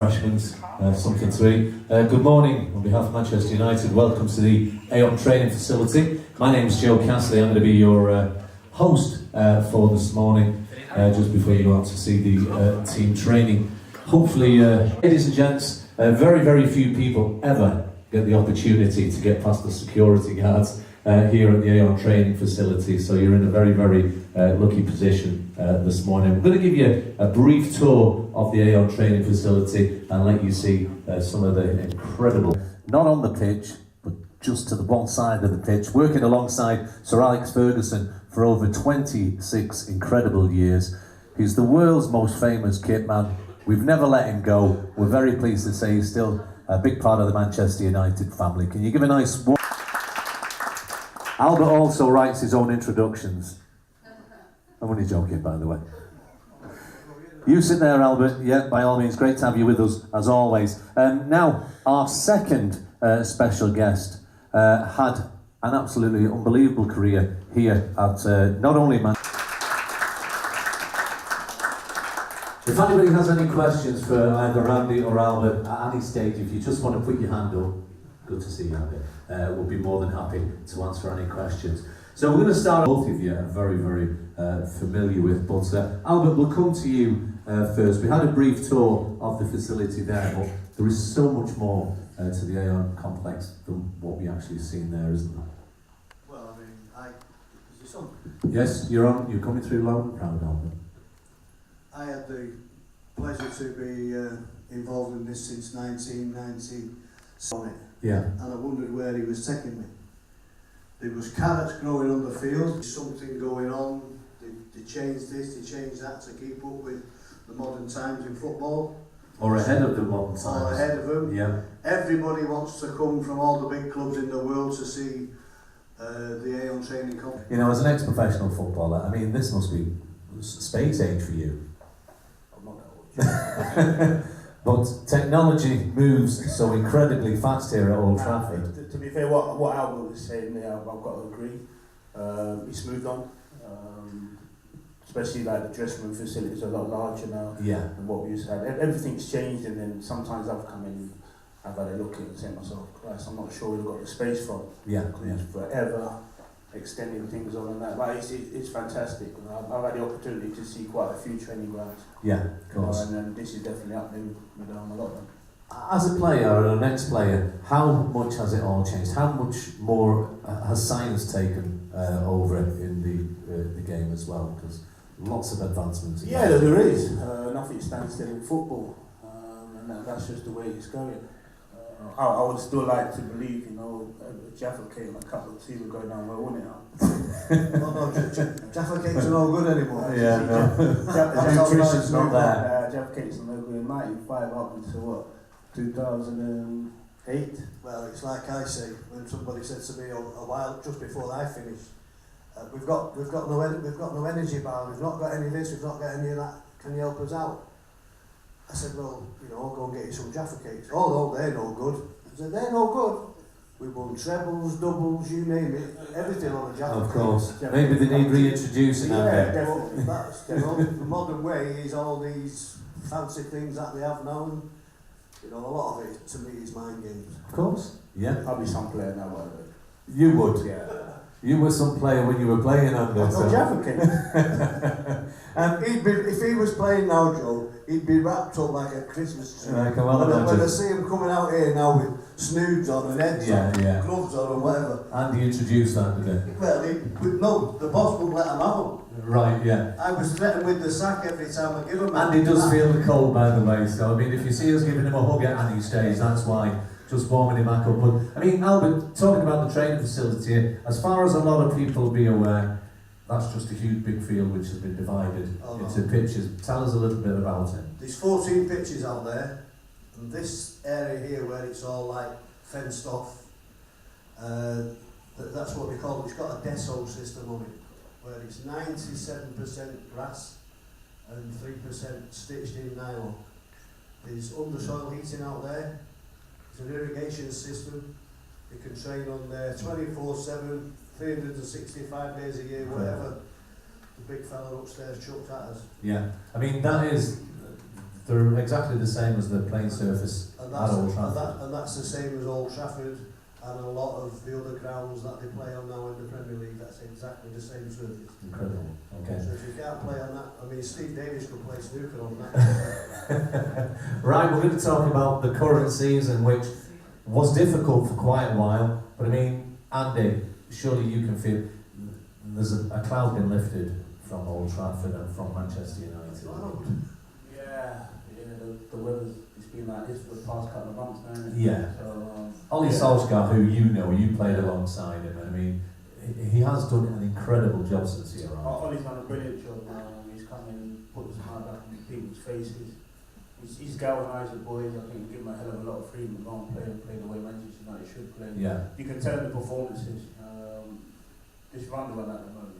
Refreshments, something to eat. Good morning on behalf of Manchester United. Welcome to the Aon training facility. My name is Joe Castley. I'm going to be your host for this morning, just before you go out to see the team training. Hopefully, ladies and gents, very few people ever get the opportunity to get past the security guards here at the Aon training facility, so you're in a very lucky position this morning. I'm going to give you a brief tour of the Aon training facility and let you see some of the incredible, not on the pitch, but just to the one side of the pitch, working alongside Sir Alex Ferguson for over 26 incredible years. He's the world's most famous kit man. We've never let him go. We're very pleased to say he's still a big part of the Manchester United family. Can you give a nice warm... Albert also writes his own introductions. I'm only joking, by the way. You sit there, Albert. Yeah, by all means, great to have you with us, as always. Now, our second special guest had an absolutely unbelievable career here at not only Manchester. If anybody has any questions for either Andy or Albert at any stage, if you just want to put your hand up, good to see you, Andy. We'll be more than happy to answer any questions. So we're going to start, both of you are very familiar with, but Albert, we'll come to you first. We had a brief tour of the facility there, but there is so much more to the Aon complex than what we actually seen there, isn't there? Well, I mean, is this on? Yes, you're on. You're coming through loud and proud, Albert. I had the pleasure to be involved in this since 1990. Yeah. And I wondered where he was taking me. There was carrots growing on the field, something going on, they changed this, they changed that to keep up with the modern times in football. Or ahead of the modern times. Or ahead of them. Yeah. Everybody wants to come from all the big clubs in the world to see the Aon training company. You know, as an ex-professional footballer, I mean, this must be space age for you. I'm not that old. But technology moves so incredibly fast here at Old Trafford. To be fair, what Albert was saying there, I've got to agree. It's moved on. Especially like the dressing room facilities are a lot larger now than what we used to have. Everything's changed, and then sometimes I've come in, I've had a look at it and said to myself, Christ, I'm not sure we've got the space for it. It's forever extending things on and that. Like it's fantastic. I've had the opportunity to see quite a few training grounds. Yeah, of course. And then this is definitely up there with a lot of them. As a player or an ex-player, how much has it all changed? How much more has science taken over in the game as well? Because lots of advancements. Yeah, there is. Nothing stands still in football, and that's just the way it's going. I would still like to believe, you know, Jaffa Cake and a couple of tea would go down well, wouldn't it? No, Jaffa Cakes are no good anymore. Yeah, no. Nutrition's not there. Jaffa Cakes are no good in 95 up until what, 2008? Well, it's like I say, when somebody said to me a while just before I finished, we've got no energy bar, we've not got any of this, we've not got any of that, can you help us out? I said, well, you know, I'll go and get you some Jaffa Cakes. Oh no, they're no good. I said, they're no good. We won trebles, doubles, you name it, everything on a Jaffa Cake. Of course. Maybe they need reintroducing. Yeah, definitely. That's, you know, the modern way is all these fancy things that they have now, and you know, a lot of it to me is mind games. Of course. Yeah. I'll be some player now, by the way. You would. Yeah. You were some player when you were playing under. No Jaffa Cake. If he was playing now, Joe, he'd be wrapped up like a Christmas tree. I can well imagine. When I see him coming out here now with snoods on and heads on, gloves on and whatever. Andy introduced that, didn't he? Well, no, the boss wouldn't let him have them. Right, yeah. I was threatened with the sack every time I give him. Andy does feel the cold, by the way, so I mean, if you see us giving him a hug at any stage, that's why. Just warming him back up. But I mean, Albert, talking about the training facility, as far as a lot of people be aware, that's just a huge big field which has been divided into pitches. Tell us a little bit about it. There's 14 pitches out there, and this area here where it's all like fenced off, that's what we call it. It's got a deso system on it, where it's 97% grass and 3% stitched in nylon. There's undersoil heating out there. It's an irrigation system. You can train on there 24/7, 365 days a year, whatever the big fella upstairs chucked at us. Yeah, I mean that is They're exactly the same as the playing surface And at Old Trafford. and that's the same as Old Trafford and a lot of the other grounds that they play on now in the Premier League. That's exactly the same surface. Incredible. Okay. So if you can't play on that, I mean, Steve Davis could play snooker on that. Right, we're going to talk about the current season, which was difficult for quite a while. But I mean, Andy, surely you can feel there's a cloud been lifted from Old Trafford and from Manchester United. Yeah, the weather's it's been like this for the past couple of months, hasn't it? Yeah. So, Ollie Solskjaer, who you know, you played alongside him, and I mean, he has done an incredible job since he arrived. Ollie's done a brilliant job. He's come in, put his hand back in people's faces. He's galvanised the boys. I think give him a hell of a lot of freedom to go and play the way Manchester United should play. Yeah. You can tell in the performances. This round-one at the moment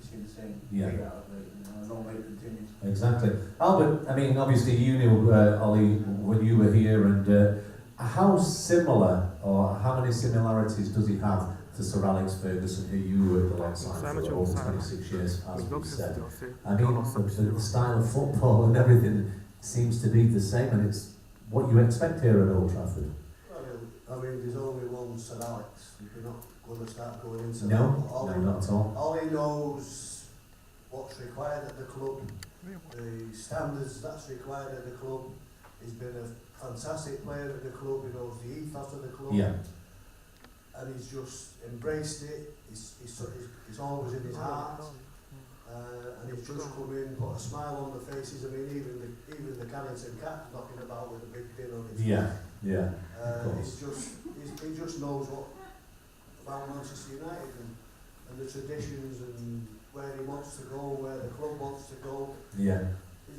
is insane. Yeah. Get out of it, long way to continue. Exactly. Albert, I mean, obviously you knew Ollie when you were here, and how similar, or how many similarities does he have to Sir Alex Ferguson, who you worked alongside for over 26 years, as we said? I mean, the style of football and everything seems to be the same, and it's what you expect here at Old Trafford. Well, I mean, there's only one Sir Alex. You're not going to start going into No, that. no, not at all. Ollie knows what's required at the club, the standards that's required at the club. He's been a fantastic player at the club. He knows the ethos of the club. Yeah. And he's just embraced it. It's always in his heart. And he's just come in, put a smile on the faces. I mean, even the Carrington Cat knocking about with a big pin on his Yeah, yeah. he just knows what about Manchester United and the traditions and where he wants to go, where the club wants to go. Yeah.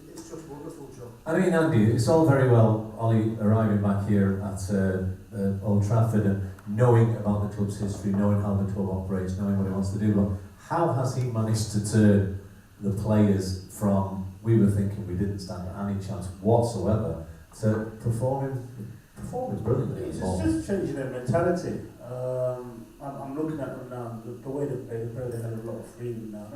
It's just wonderful, Joe. I mean, Andy, it's all very well Ollie arriving back here at Old Trafford and knowing about the club's history, knowing how the club operates, knowing what he wants to do, but how has he managed to turn the players from, we were thinking we didn't stand any chance whatsoever, to performing brilliantly? It's just changing their mentality. I'm looking at them now, the way they play they have a lot of freedom now.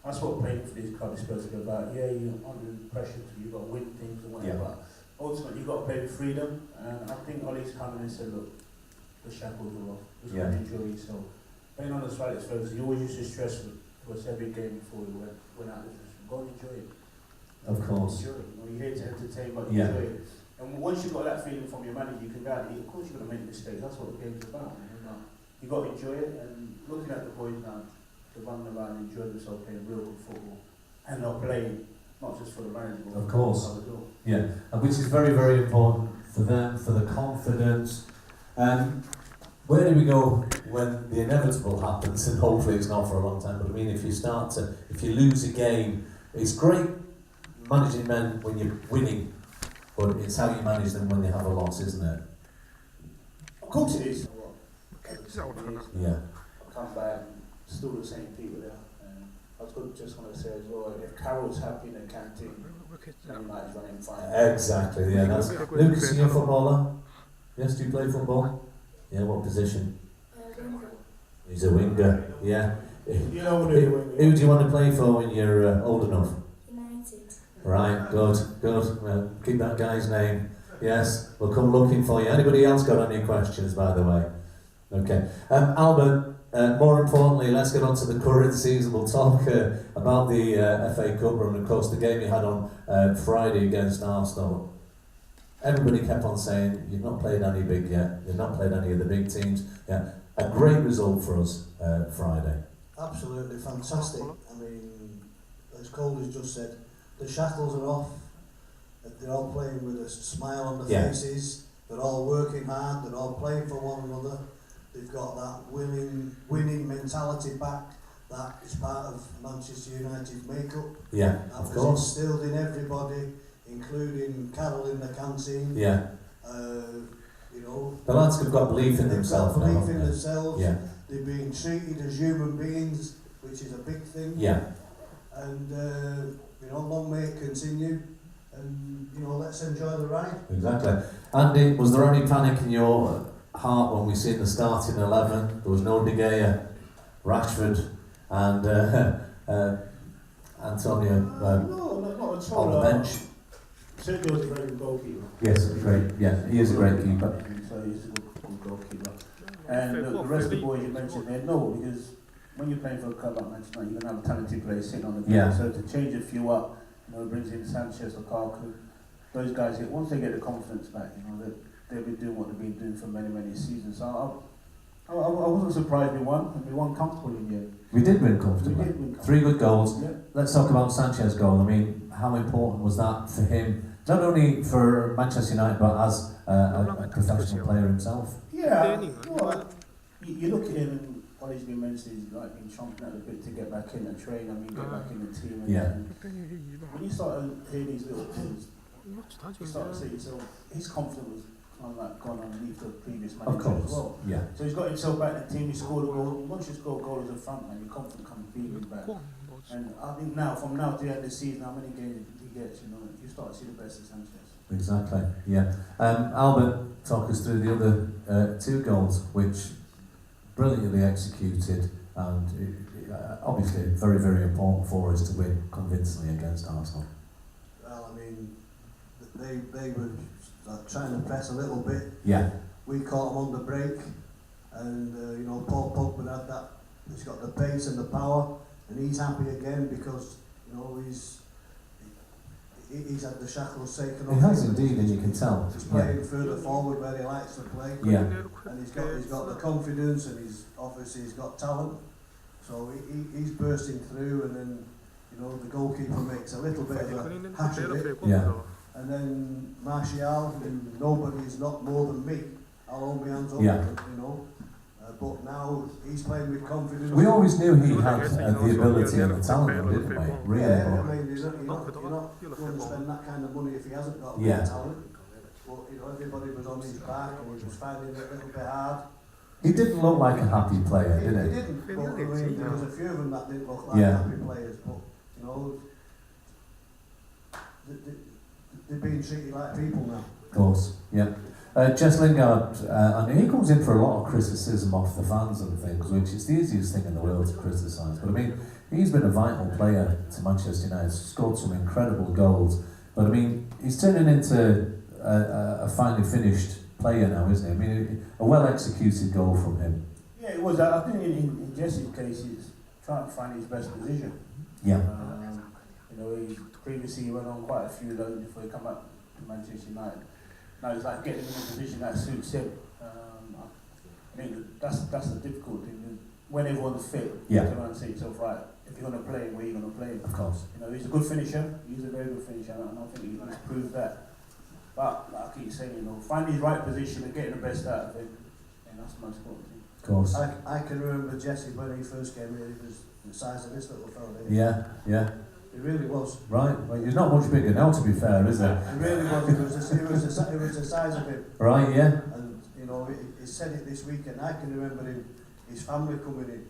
That's what playing for these clubs is supposed to be about. Yeah, you're under pressure, so you've got to win things and whatever, but ultimately you've got to play with freedom. And I think Ollie's come in and said, look, the shackles are off, just enjoy yourself. Playing on the side, it's first, you always used to stress to us every game before we went out of the system. Go and enjoy it. Of course. Enjoy it. You're here to entertain, but enjoy it. And once you've got that feeling from your manager, you can go out and of course you're going to make mistakes. That's what the game's about. You've got to enjoy it, and looking at the boys now, to run around and enjoy themselves playing real good football, and not playing, not just for the manager, but of course. for the goal. Yeah, and which is very, very important for them, for the confidence. Where do we go when the inevitable happens? And hopefully it's not for a long time, but I mean, if you lose a game, it's great managing men when you're winning, but it's how you manage them when they have a loss, isn't it? Of course it is. Yeah. I come back, still the same people there. And I was just going to say as well, if Carroll's happy in the canteen, then United's running fine. Exactly, yeah. That's, Lucas, are you a footballer? Yes, do you play football? Yeah, what position? He's a winger, yeah. You know what you're doing. Who do you want to play for when you're old enough? United. Right, good. Well, keep that guy's name. Yes, we'll come looking for you. Anybody else got any questions, by the way? Okay. Albert, more importantly, let's get on to the current season. We'll talk about the FA Cup run, and of course the game you had on Friday against Arsenal. Everybody kept on saying, you've not played any big yet, you've not played any of the big teams. Yeah, a great result for us Friday. Absolutely fantastic. I mean, as Cole has just said, the shackles are off. They're all playing with a smile on their faces. They're all working hard. They're all playing for one another. They've got that winning mentality back. That is part of Manchester United's makeup. Yeah, that of was course. Instilled in everybody, including Carroll in the canteen. Yeah. You know, the lads have got belief in themselves now. Belief in themselves. Yeah. They're being treated as human beings, which is a big thing. Yeah. And you know, long may it continue. And you know, let's enjoy the ride. Exactly. Andy, was there any panic in your heart when we seen the starting 11? There was no De Gea, Rashford, and Antonio no, not at all. on the bench. Sergio's a very good goalkeeper. Yes, great. Yeah, he is a great keeper. So he's a good goalkeeper. And the rest of the boys you mentioned there, no, because when you're playing for a club like Manchester United, you're going to have talented players sitting on the bench. Yeah. So to change a few up, it brings in Sanchez, Lukaku, those guys, once they get the confidence back, they'll be doing what they've been doing for many, many seasons. So I wasn't surprised we won, and we won comfortably in the end. We did win comfortably. We did win comfortably. 3 good goals. Yeah. Let's talk about Sanchez's goal. I mean, how important was that for him? Not only for Manchester United, but as a professional player himself. Yeah, you look at him and what he's been mentioned, he's like been chomping at the bit to get back in and train, get back in the team. And when you start to hear these little things, you start to see yourself, his confidence was kind of like gone underneath the previous manager as well. Yeah. So he's got himself back in the team, he scored a goal. Once you score a goal as a front man, your confidence comes beaming back. And I think from now to the end of the season, how many games he gets, you start to see the best of Sanchez. Exactly, yeah. Albert, talk us through the other 2 goals, which brilliantly executed, and obviously very, very important for us to win convincingly against Arsenal. Well, I mean, they were trying to press a little bit. Yeah. We caught them on the break, and Paul Pogba had that. He's got the pace and the power, and he's happy again because he's had the shackles taken off. He has indeed, and you can tell. He's playing further forward where he likes to play. Yeah. And he's got the confidence, and he's got talent. So he's bursting through, and then the goalkeeper makes a little bit of a hash of it. Yeah. And then Martial, who nobody's not more than me, I'll hold my hands up. Yeah. But now he's playing with confidence. We always knew he had the ability and the talent, didn't we? Really. Yeah, I mean, you're not going to spend that kind of money if he hasn't got talent. But everybody was on his back, and he was finding it a little bit hard. He didn't look like a happy player, did he? He didn't. But I mean, there was a few of them that didn't look like happy players. But they're being treated like people now. Of course, yeah. Jess Lingard, I mean, he comes in for a lot of criticism off the fans and things, which is the easiest thing in the world to criticise. But I mean, he's been a vital player to Manchester United, scored some incredible goals. But I mean, he's turning into a finely finished player now, isn't he? I mean, a well-executed goal from him. Yeah, it was. I think in Jesse's case, he's trying to find his best position. Yeah. Previously he went on quite a few loans before he come up to Manchester United. Now he's like getting in a position that suits him. I think that's the difficult thing. When everyone's fit, you can around and say to yourself, right, if you're going to play him, where are you going to play him? Of course. He's a good finisher. He's a very good finisher, and I think he's proved that. But like I keep saying, find his right position and getting the best out of him, and that's the most important thing. Of course. I can remember Jesse when he first came here. He was the size of this little fella. Yeah. He really was. Right. Well, he's not much bigger now, to be fair, is there? He really was. It was the size of him. Right. Yeah. And he said it this weekend. I can remember his family coming in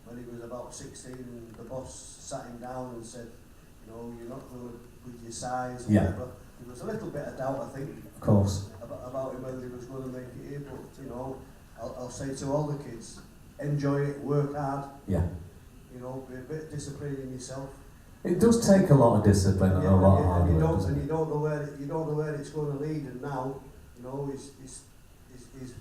when he was about 16, and the boss sat him down and said, you're not good with your size or whatever. There was a little bit of doubt, I think. Of course. About him whether he was going to make it here, but I'll say to all the kids, enjoy it, work hard. Yeah. Be a bit disciplined in yourself. It does take a lot of discipline and a lot of hard work, doesn't it? You don't know where it's going to lead, and now he's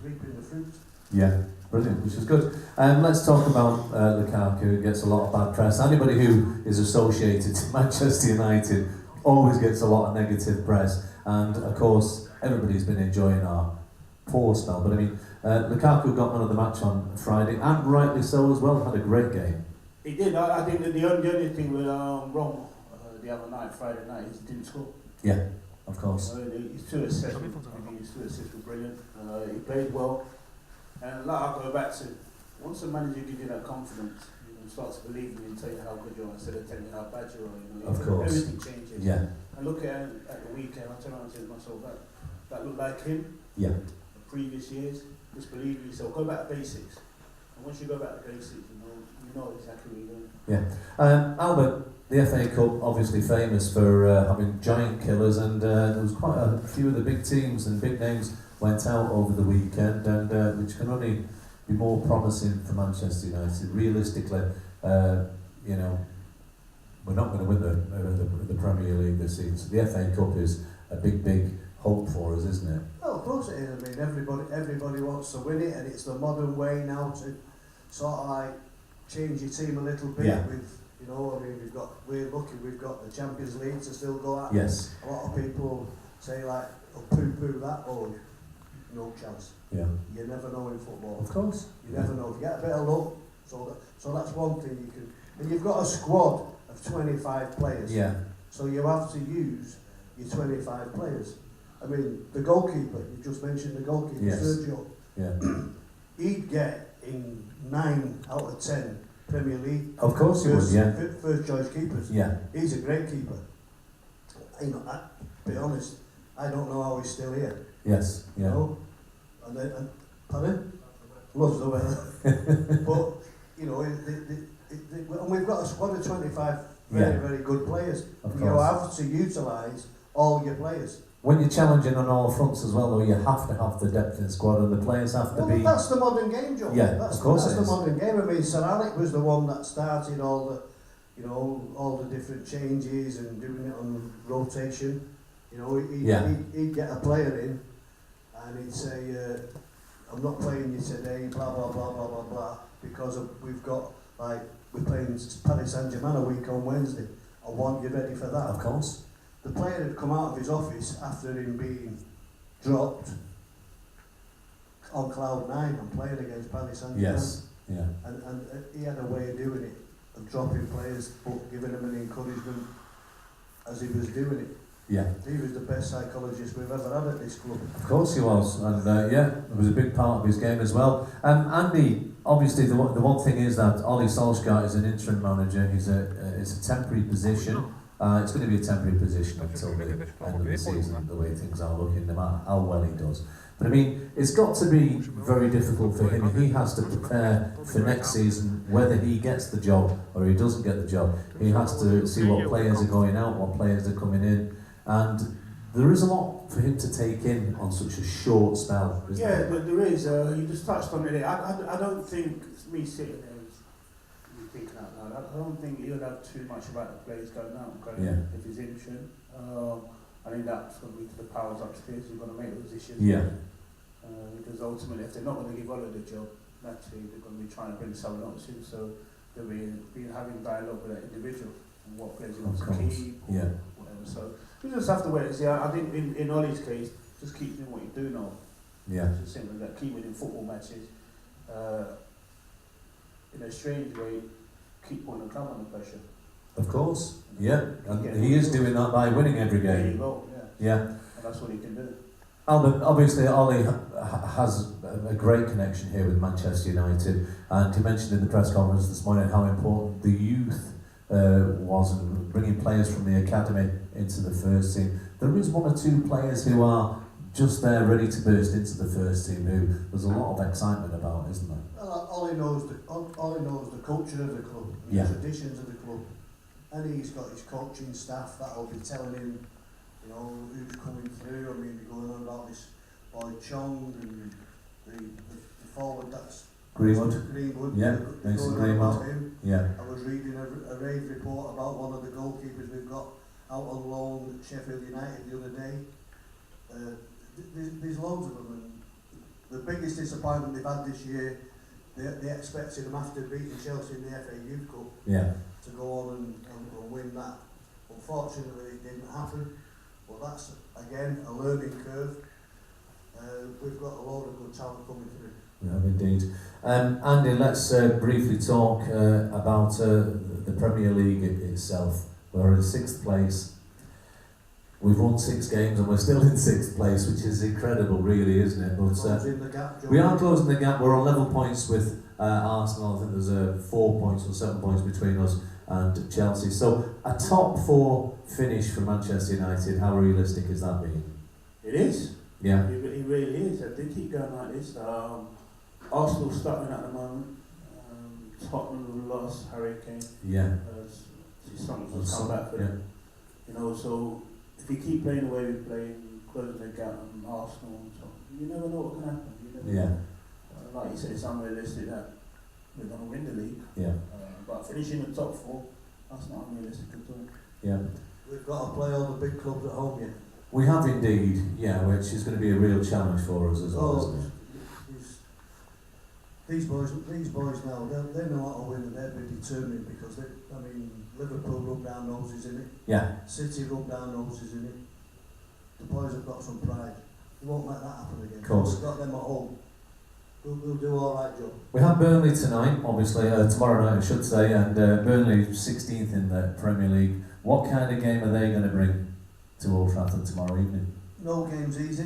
reaping the fruit. Yeah, brilliant, which is good. Let's talk about Lukaku, who gets a lot of bad press. Anybody who is associated to Manchester United always gets a lot of negative press, and of course everybody's been enjoying our poor spell. But I mean, Lukaku got man of the match on Friday, and rightly so as well. Had a great game. He did. I think that the only thing was wrong the other night, Friday night, is he didn't score. Yeah, of course. His 2 assists, his 2 assists were brilliant. He played well, and like I go back to, once a manager gives you that confidence, you start to believe in you and tell you how good you are instead of telling you how bad you are. Of course. Everything changes. Yeah. And look at the weekend, I turn around and say to myself, that looked like him. Yeah. The previous years, just believe in yourself. Go back to basics. And once you go back to basics, you know exactly what you're doing. Yeah. Albert, the FA Cup, obviously famous for having giant killers, and there was quite a few of the big teams and big names went out over the weekend, and which can only be more promising for Manchester United. Realistically, we're not going to win the Premier League this season. So the FA Cup is a big hope for us, isn't it? Well, of course it is. I mean, everybody wants to win it, and it's the modern way now to sort of like change your team a little bit. Yeah. With, you know, I mean, we're lucky we've got the Champions League to still go at. Yes. A lot of people say like, oh, poo-poo that, or no chance. Yeah. You never know in football. Of course. You never know. If you get a bit of luck, so that's one thing you can. And you've got a squad of 25 players. Yeah. So you have to use your 25 players. I mean, the goalkeeper, you just mentioned the goalkeeper, Yes. Sergio. Yeah. He'd get in 9 out of 10 Premier League. Of course he would, yeah. First choice keepers. Yeah. He's a great keeper. You know, to be honest, I don't know how he's still here. Yes. Yeah. You know? And pardon? Loves the weather. But, you know, and we've got a squad of 25 very good players. Of You course. have to utilise all your players. When you're challenging on all fronts as well, though, you have to have the depth in the squad, and the players have to Well, be. that's the modern game, Joe. Yeah, that's of course that's it the is. modern game. I mean, Sir Alec was the one that started all the, you know, all the different changes and doing it on rotation. You know, he'd get a player in, and he'd say, "I'm not playing you today," blah blah blah blah blah blah, because we've got like we're playing Paris Saint-Germain a week on Wednesday. I want you ready for that. Of course. The player had come out of his office after him being dropped on cloud 9 and playing against Paris Saint-Germain. Yes. Yeah. And he had a way of doing it, of dropping players, but giving them an encouragement as he was doing it. Yeah. He was the best psychologist we've ever had at this club. Of course he was, and yeah, it was a big part of his game as well. Andy, obviously the one thing is that Ollie Solskjaer is an interim manager. It's a temporary position. It's going to be a temporary position until the end of the season, the way things are looking, no matter how well he does. But I mean, it's got to be very difficult for him. He has to prepare for next season, whether he gets the job or he doesn't get the job. He has to see what players are going out, what players are coming in, and there is a lot for him to take in on such a short spell, isn't Yeah, there? but there is. You just touched on it. I don't think me sitting there is thinking out loud. I don't think he'll have too much about the players going out and going in if he's interim. I think that's going to be to the powers upstairs who're going to make the decision. Yeah. Because ultimately, if they're not going to give Ollie the job, naturally they're going to be trying to bring someone else in. So they'll be having dialogue with that individual and what players he wants to keep or whatever. So we just have to wait and see. I think in Ollie's case, just keep doing what you do now. Yeah. It's as simple as that. Keep winning football matches. In a strange way, keep putting the club under pressure. Of course. Yeah. And he is doing that by winning every game. There you go. Yeah. And that's what he can do. Albert, obviously Ollie has a great connection here with Manchester United, and he mentioned in the press conference this morning how important the youth was in bringing players from the academy into the first team. There is one or two players who are just there ready to burst into the first team who there's a lot of excitement about, isn't there? Well, Ollie knows the culture of the club, the traditions of the club, and he's got his coaching staff that'll be telling him, you know, who's coming through. I mean, they're going on about this boy Chong and the forward that's Greenwood. Yeah, they're Mason going on about him. Yeah. I was reading a rave report about one of the goalkeepers we've got out on loan at Sheffield United the other day. There's loads of them, and the biggest disappointment they've had this year, they expected them after beating Chelsea in the FA Youth Cup to go on and win that. Unfortunately, it didn't happen, but that's again a learning curve. We've got a load of good talent coming through. We have indeed. Andy, let's briefly talk about the Premier League itself. We're in 6th place. We've won 6 games and we're still in 6th place, which is incredible, really, isn't it? But Closing the gap, Joe. we are closing the gap. We're on level points with Arsenal. I think there's 4 points or 7 points between us and Chelsea. So a top 4 finish for Manchester United, how realistic is that being? It is. Yeah. It really is. If they keep going like this, Arsenal stuttering at the moment. Tottenham lost Harry Kane. Yeah. Something will come back for them. You know, so if we keep playing the way we play, closing the gap on Arsenal, so you never know what can happen. You never know. Like you said, it's unrealistic that we're going to win the league. Yeah. But finishing the top 4, That's not unrealistic at all. Yeah. We've got to play all the big clubs at home yet. We have indeed, yeah, which is going to be a real challenge for us as well, isn't it? These boys now, they know how to win and they'll be determined because Liverpool rub down noses in it. Yeah. City rub down noses in it. The boys have got some pride. We won't let that happen again. Of course. We've got them at home. We'll do all right, Joe. We have Burnley tonight, obviously, tomorrow night I should say, and Burnley 16th in the Premier League. What kind of game are they going to bring to Old Trafford tomorrow evening? No game's easy.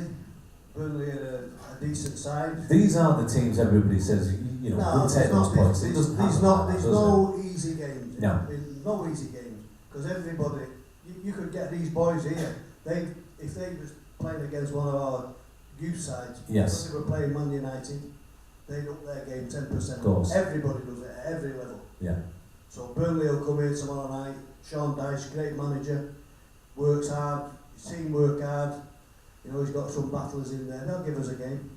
Burnley are a decent side. These are the teams everybody says, you know, No, will take those points. It doesn't happen like that, there's does no easy games. No. No easy games. Because everybody, you could get these boys here, if they was playing against one of our youth sides, Yes. if they were playing Man United, they'd up their game 10%. Of course. Everybody does it at every level. Yeah. So Burnley will come here tomorrow night. Sean Dyche, great manager, works hard, his team work hard. You know, he's got some battlers in there. They'll give us a game.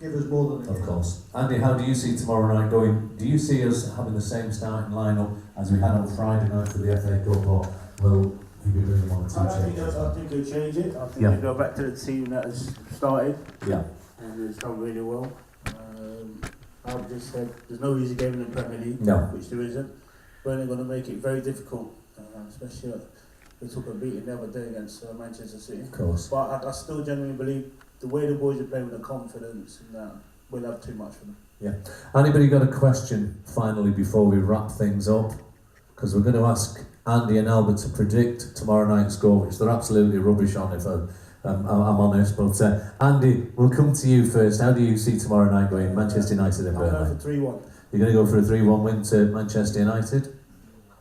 Give us more than a game. Of course. Andy, how do you see tomorrow night going? Do you see us having the same starting lineup as we had on Friday night for the FA Cup, or will he be bringing one or two changes? I think he'll change it. I think Yeah. he'll go back to the team that has started Yeah. and has done really well. I've just said there's no easy game in the Premier League, No. which there isn't. Burnley are going to make it very difficult, especially they took a beating the other day against Manchester City. Of course. But I still genuinely believe the way the boys are playing with the confidence and that we'll have too much for them. Anybody got a question finally before we wrap things up? Because we're going to ask Andy and Albert to predict tomorrow night's score, which they're absolutely rubbish on, if I'm honest. But Andy, we'll come to you first. How do you see tomorrow night going? Manchester United and I'm Burnley. going for 3-1. You're going to go for a 3-1 win to Manchester United?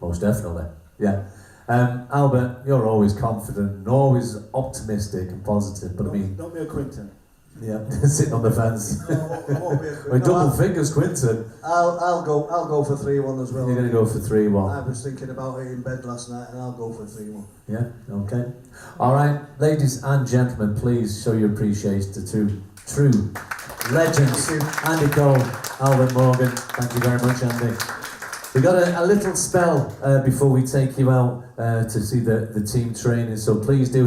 Most definitely. Yeah. Albert, you're always confident and always optimistic and positive, but I mean, Don't be a Quinton. yeah, sitting on the fence. No, I won't be a With double fingers, Quinton. I'll go for 3-1 as well. You're going to go for 3-1. I was thinking about it in bed last night and I'll go for 3-1. Yeah, okay. All right, ladies and gentlemen, please show your appreciation to two true legends, Andy Cole, Albert Morgan. Thank you very much, Andy. We've got a little spell before we take you out to see the team training, so please do